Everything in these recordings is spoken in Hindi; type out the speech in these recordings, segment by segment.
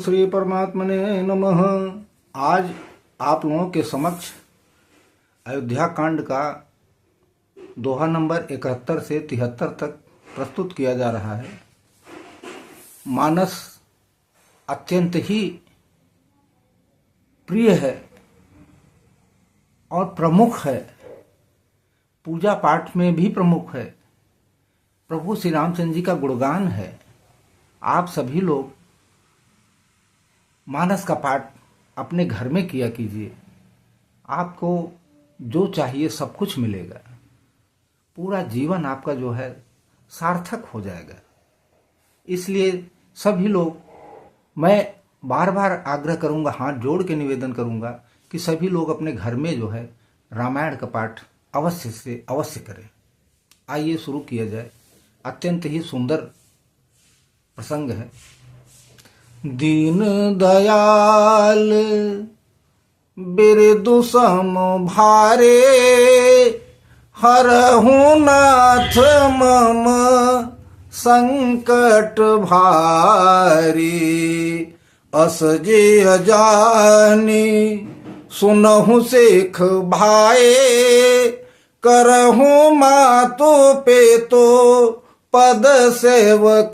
श्री परमात्मने नमः। आज आप लोगों के समक्ष अयोध्या कांड का दोहा नंबर 71 से 73 तक प्रस्तुत किया जा रहा है। मानस अत्यंत ही प्रिय है और प्रमुख है, पूजा पाठ में भी प्रमुख है। प्रभु श्री रामचंद्र जी का गुणगान है। आप सभी लोग मानस का पाठ अपने घर में किया कीजिए, आपको जो चाहिए सब कुछ मिलेगा। पूरा जीवन आपका जो है सार्थक हो जाएगा। इसलिए सभी लोग, मैं बार बार आग्रह करूंगा, हाथ जोड़ के निवेदन करूंगा कि सभी लोग अपने घर में जो है रामायण का पाठ अवश्य से अवश्य करें। आइए शुरू किया जाए। अत्यंत ही सुंदर प्रसंग है। दीन दयाल बिरदु सम भारे, हरहु नाथ मम संकट भारी। अस जे अजानी सुनहु सेख भाए, करहु मातो पेतो पद सेवकाई।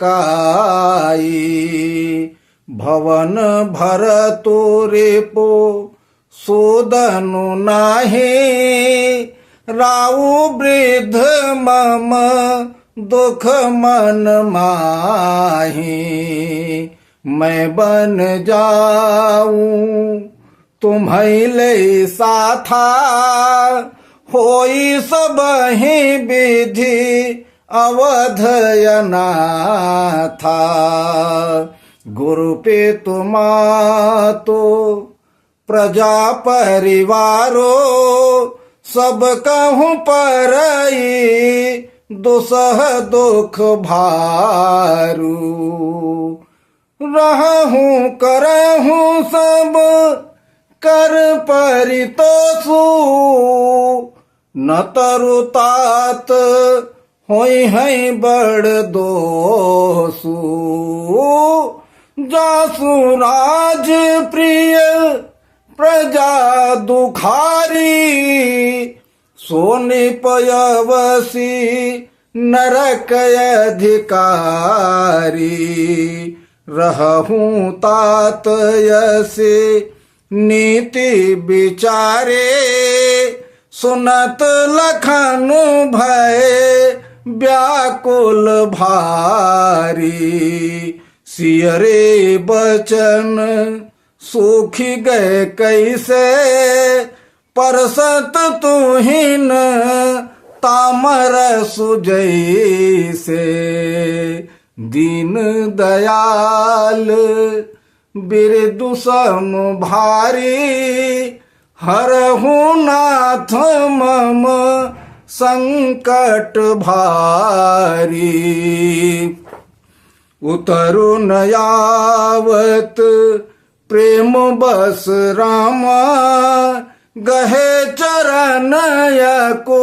भवन भर तोरे पो सोदनु नाहे, राउ वृद्ध मम दुख मन माही। मैं बन जाऊं तुम्हें ले साथा, होई सबहि विधि अवधयना था। गुरु पे तुमातो प्रजा परिवारो, सब कहूँ परई दुसह दुख भारू। रहूं करहूं सब कर परितोषु, न तरुतात होई है बड़ दोषु। जासु राज प्रिय प्रजा दुखारी, सोनि पयवसी नरक अधिकारी। रहूं तात यसे नीति विचारे, सुनत लखन भय व्याकुल भारी। सियरे बचन सूखी गए कैसे, परसत तुहिन तामर सुजैसे। दीन दयाल बिरदु सम भारी, हरहु नाथ मम संकट भारी। उतरु न यावत प्रेम बस रामा, गहे चरण को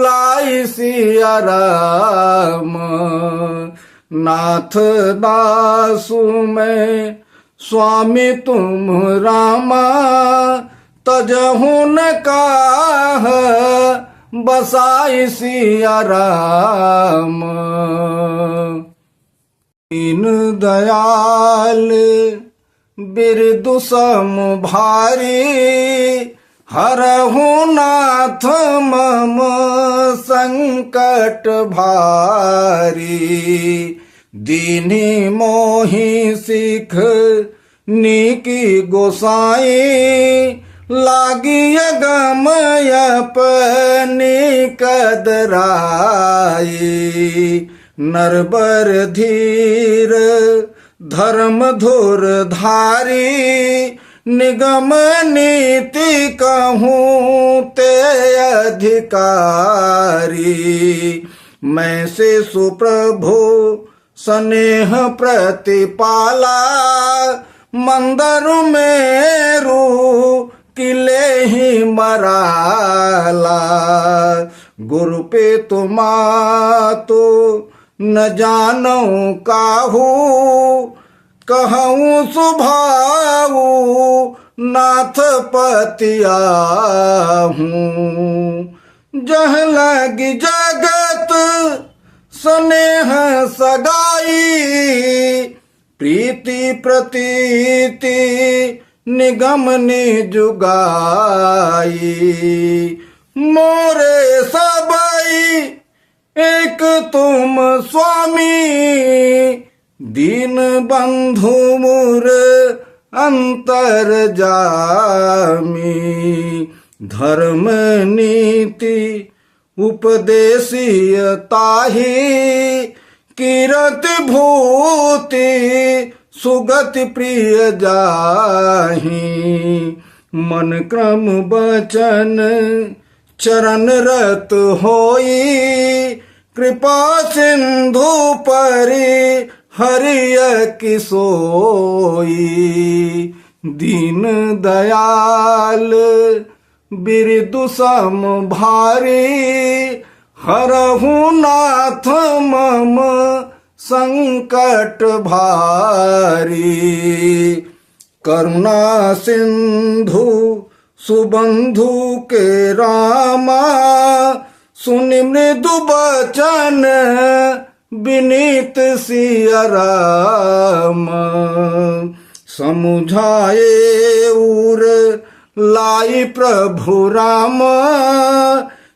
लाई सिया राम। नाथ दासु में स्वामी तुम रामा, तजहु न काह बसाई सिया राम। दीन दयाल बिरदु सम भारी, हरहु नाथ मम संकट भारी। दीनी मोहि सिख नीकी गोसाई, लागी गमय अपनी कदराई। नरबर धीर धर्म धुर धारी, निगम नीति कहूँ ते अधिकारी। मैं से सुप्रभु स्नेह प्रतिपाला, मंदर मेरु किले ही मराला। गुरु पे तुमा तो न जानो काहू, कहूँ सुभाऊ नाथ पतिया हूँ। जह लगी जगत स्नेह सगाई, प्रीति प्रतीति निगम निजुगाई। मोरे सबई एक तुम स्वामी, दीन बंधु मुर अंतर जामी। धर्म नीति उपदेशीय ताहि, कीरति भूति सुगति प्रिय जाहि। मन क्रम बचन चरण रत होई, कृपा सिंधु परि हरिय की सोई। दीन दयाल बिरदु सम भारी, हरहु नाथ मम संकट भारी। करुणा सिंधु सुबंधु के रामा, सुनि मृदु बचन विनीत सिया राम। समुझाए उर लाई प्रभु राम,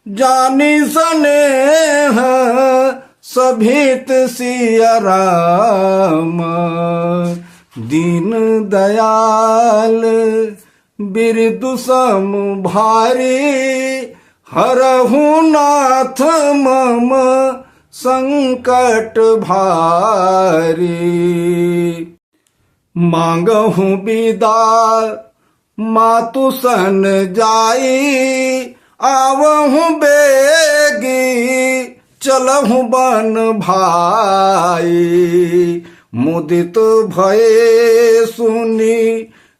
जानी स्नेह सभित सिया राम। दीन दयाल बिरदु सम भारी, हरहु नाथ मम संकट भारी। मांगहु विदा मातु सन जाई, आवहु बेगी चलहु बन भाई। मुदित भये सुनी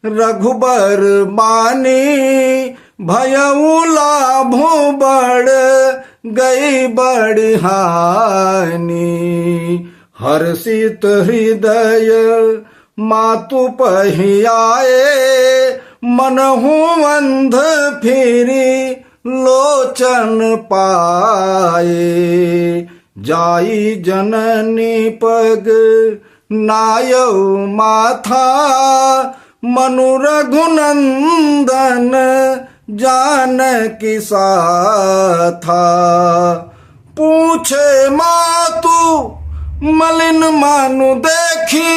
रघुबर बानी, भयउ लाभो बड़ गई बड़ी हानि। हर्षित हृदय मातु पहियाए, मनहु अंध फिरी लोचन पाए। जाई जननी पग नायौ माथा, मनु रघुनंदन जानकी साथा। पूछे मातु मलिन मानु देखी,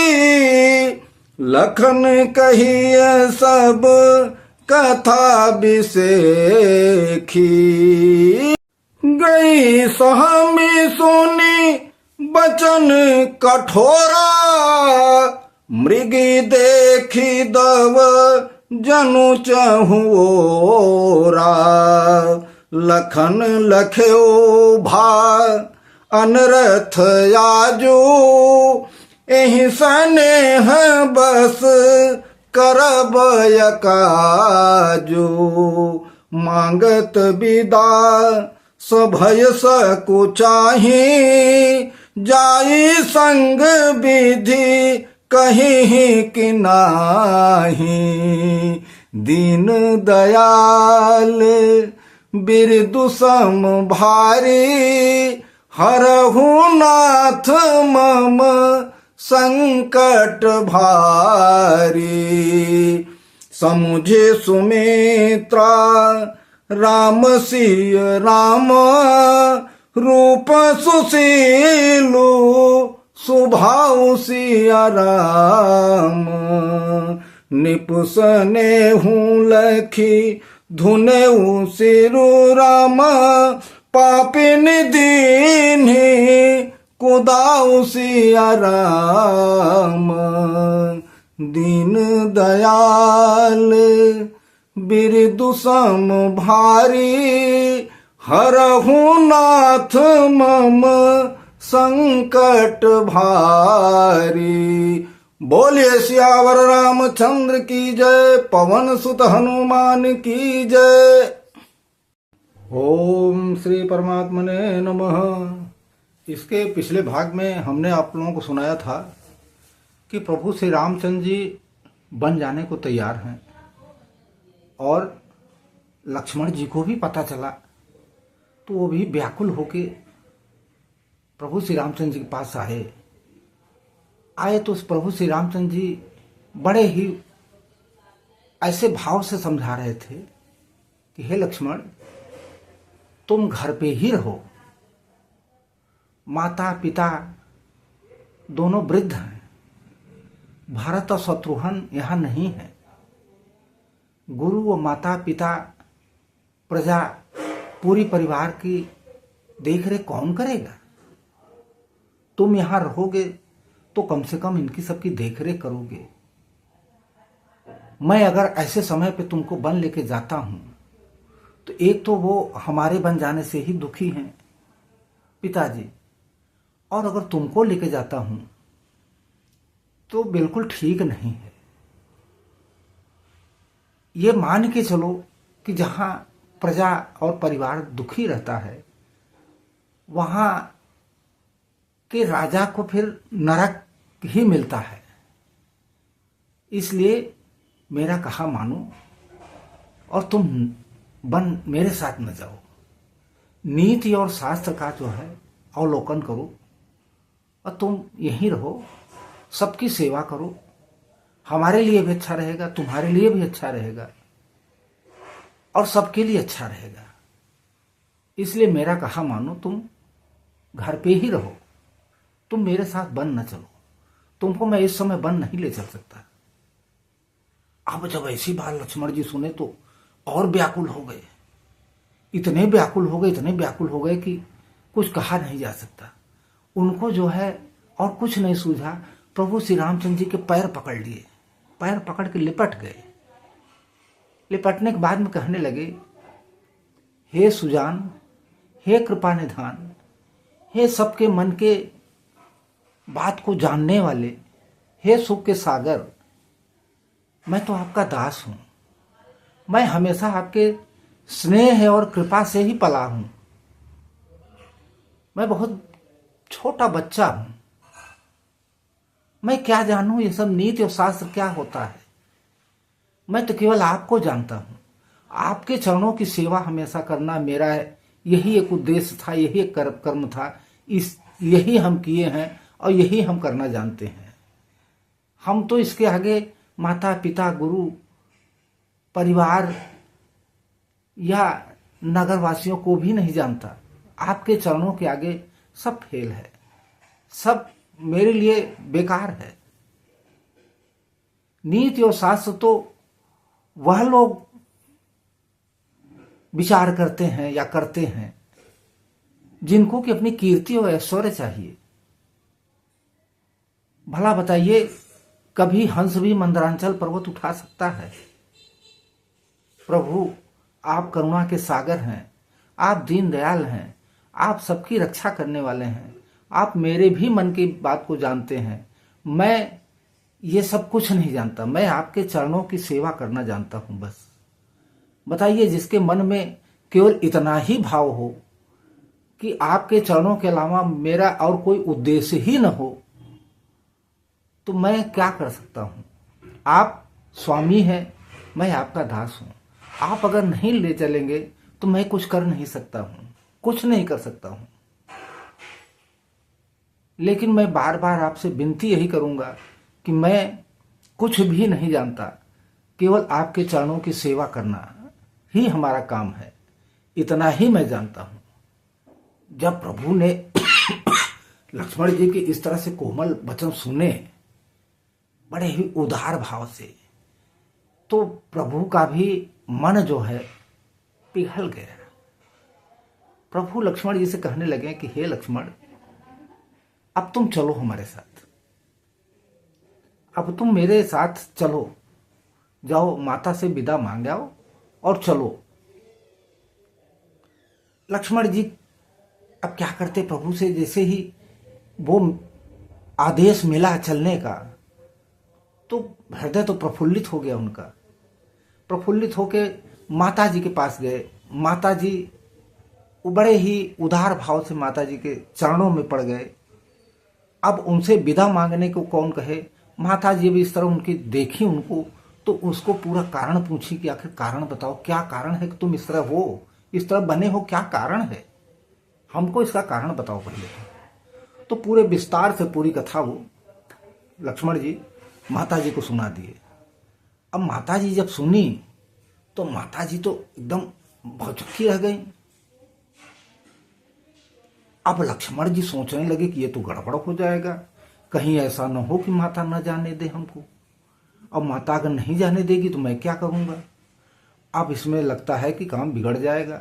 लखन कहिय सब कथा बिसेखी। गई सहमी सुनी बचन कठोरा, मृगी देखी दव जनु चहुओरा। लखन लख्यो भा अनरथ आजो, एहि स्नेह बस करब काजो। मांगत विदा सभय सकुचाही, जाई संग विधि कहीं कि नाही। दीन दयाल बिरदु सम भारी, हरहु नाथ मम संकट भारी। समुझे सुमित्रा राम सिय राम, रूप सुशीलु सुभाउ सिया राम। निपुसने हूँ लखी धुनेऊ सिरु राम, पापिन दीन्हि कुदाऊ सिया राम। दीन दयाल बिरदु सम भारी, हरहु नाथ मम संकट भारी। बोलिए सियावर रामचंद्र की जय, पवन सुत हनुमान की जय। ओम श्री परमात्मने नमः। इसके पिछले भाग में हमने आप लोगों को सुनाया था कि प्रभु श्री रामचंद्र जी बन जाने को तैयार हैं और लक्ष्मण जी को भी पता चला तो वो भी व्याकुल होके प्रभु श्री रामचंद्र जी के पास आए तो प्रभु श्री रामचंद्र जी बड़े ही ऐसे भाव से समझा रहे थे कि हे लक्ष्मण, तुम घर पे ही रहो, माता पिता दोनों वृद्ध हैं, भरत और शत्रुघ्न यहाँ नहीं है, गुरु व माता पिता प्रजा पूरी परिवार की देखरेख कौन करेगा? तुम यहाँ रहोगे तो कम से कम इनकी सबकी देखरेख करोगे। मैं अगर ऐसे समय पे तुमको वन लेके जाता हूं तो एक तो वो हमारे बन जाने से ही दुखी हैं पिताजी, और अगर तुमको लेके जाता हूं तो बिल्कुल ठीक नहीं है। ये मान के चलो कि जहां प्रजा और परिवार दुखी रहता है वहां के राजा को फिर नरक ही मिलता है। इसलिए मेरा कहा मानो और तुम वन मेरे साथ न जाओ, नीति और शास्त्र का जो है अवलोकन करो और तुम यहीं रहो, सबकी सेवा करो, हमारे लिए भी अच्छा रहेगा, तुम्हारे लिए भी अच्छा रहेगा और सबके लिए अच्छा रहेगा। इसलिए मेरा कहा मानो, तुम घर पे ही रहो, तुम मेरे साथ वन न चलो, तुमको मैं इस समय वन नहीं ले चल सकता। अब जब ऐसी बात लक्ष्मण जी सुने तो और व्याकुल हो गए, इतने व्याकुल हो गए कि कुछ कहा नहीं जा सकता। उनको जो है और कुछ नहीं सूझा, प्रभु श्री रामचंद्र जी के पैर पकड़ लिए, पैर पकड़ के लिपट गए। लिपटने के बाद में कहने लगे, हे सुजान, हे कृपा निधान, हे सबके मन के बात को जानने वाले, हे सुख के सागर, मैं तो आपका दास हूं, मैं हमेशा आपके स्नेह और कृपा से ही पला हूं, मैं बहुत छोटा बच्चा हूं, मैं क्या जानूं ये सब नीति और शास्त्र क्या होता है। मैं तो केवल आपको जानता हूं, आपके चरणों की सेवा हमेशा करना मेरा यही एक उद्देश्य था, यही एक कर्म था, यही हम किए हैं और यही हम करना जानते हैं। हम तो इसके आगे माता पिता गुरु परिवार या नगरवासियों को भी नहीं जानता। आपके चरणों के आगे सब फेल है, सब मेरे लिए बेकार है। नीति और शास्त्र तो वह लोग विचार करते हैं या करते हैं जिनको कि अपनी कीर्ति और ऐश्वर्य चाहिए। भला बताइए, कभी हंस भी मंदरांचल पर्वत उठा सकता है? प्रभु, आप करुणा के सागर हैं, आप दीन दयाल हैं, आप सबकी रक्षा करने वाले हैं, आप मेरे भी मन की बात को जानते हैं। मैं ये सब कुछ नहीं जानता, मैं आपके चरणों की सेवा करना जानता हूं बस। बताइए, जिसके मन में केवल इतना ही भाव हो कि आपके चरणों के अलावा मेरा और कोई उद्देश्य ही न हो, तो मैं क्या कर सकता हूं? आप स्वामी हैं, मैं आपका दास हूं। आप अगर नहीं ले चलेंगे तो मैं कुछ कर नहीं सकता हूं, कुछ नहीं कर सकता हूं। लेकिन मैं बार बार आपसे विनती यही करूंगा कि मैं कुछ भी नहीं जानता, केवल आपके चरणों की सेवा करना ही हमारा काम है, इतना ही मैं जानता हूं। जब प्रभु ने लक्ष्मण जी के इस तरह से कोमल वचन सुने बड़े ही उदार भाव से, तो प्रभु का भी मन जो है पिघल गया। प्रभु लक्ष्मण जी से कहने लगे कि हे लक्ष्मण, अब तुम चलो हमारे साथ, अब तुम मेरे साथ चलो, जाओ माता से विदा मांग आओ और चलो। लक्ष्मण जी अब क्या करते, प्रभु से जैसे ही वो आदेश मिला चलने का तो हृदय तो प्रफुल्लित हो गया उनका। प्रफुल्लित होके माता जी के पास गए। माता जी बड़े ही उदार भाव से माता जी के चरणों में पड़ गए। अब उनसे विदा मांगने को कौन कहे, माता जी भी इस तरह उनकी देखी उनको, तो उसको पूरा कारण पूछी कि आखिर कारण बताओ, क्या कारण है कि तुम इस तरह हो, इस तरह बने हो, क्या कारण है, हमको इसका कारण बताओ पहले। तो पूरे विस्तार से पूरी कथा वो लक्ष्मण जी माता जी को सुना दिए। अब माता जी जब सुनी तो माता जी तो एकदम भौचक्की रह गई। अब लक्ष्मण जी सोचने लगे कि ये तो गड़बड़ हो जाएगा, कहीं ऐसा न हो कि माता न जाने दे हमको। अब माता अगर नहीं जाने देगी तो मैं क्या करूंगा। अब इसमें लगता है कि काम बिगड़ जाएगा,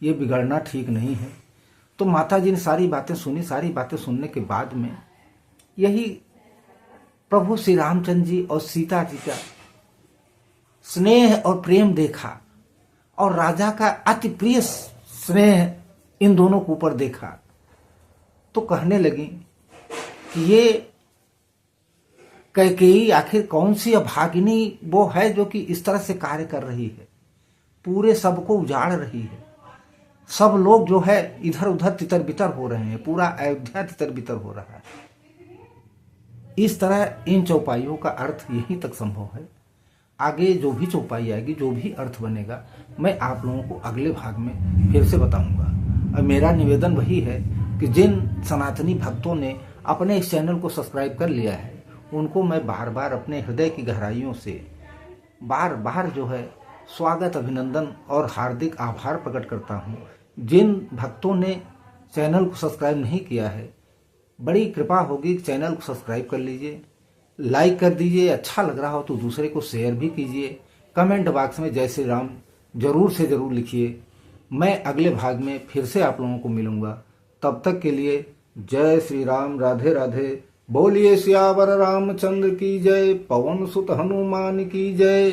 ये बिगड़ना ठीक नहीं है। तो माता जी ने सारी बातें सुनी। सारी बातें सुनने के बाद में यही प्रभु श्री रामचंद्र जी और सीता जी का स्नेह और प्रेम देखा, और राजा का अति प्रिय स्नेह इन दोनों के ऊपर देखा, तो कहने लगी कि ये कैकेयी आखिर कौन सी अभागिनी वो है जो कि इस तरह से कार्य कर रही है, पूरे सबको उजाड़ रही है, सब लोग जो है इधर उधर तितर बितर हो रहे हैं, पूरा अयोध्या तितर बितर हो रहा है। इस तरह इन चौपाइयों का अर्थ यहीं तक संभव है। आगे जो भी चौपाई आएगी, जो भी अर्थ बनेगा, मैं आप लोगों को अगले भाग में फिर से बताऊंगा। और मेरा निवेदन वही है कि जिन सनातनी भक्तों ने अपने इस चैनल को सब्सक्राइब कर लिया है, उनको मैं बार बार अपने हृदय की गहराइयों से बार बार जो है स्वागत, अभिनंदन और हार्दिक आभार प्रकट करता हूँ। जिन भक्तों ने चैनल को सब्सक्राइब नहीं किया है, बड़ी कृपा होगी चैनल को सब्सक्राइब कर लीजिए, लाइक कर दीजिए, अच्छा लग रहा हो तो दूसरे को शेयर भी कीजिए, कमेंट बॉक्स में जय श्री राम जरूर से जरूर लिखिए। मैं अगले भाग में फिर से आप लोगों को मिलूंगा, तब तक के लिए जय श्री राम, राधे राधे। बोलिए सियावर रामचंद्र की जय, पवन सुत हनुमान की जय।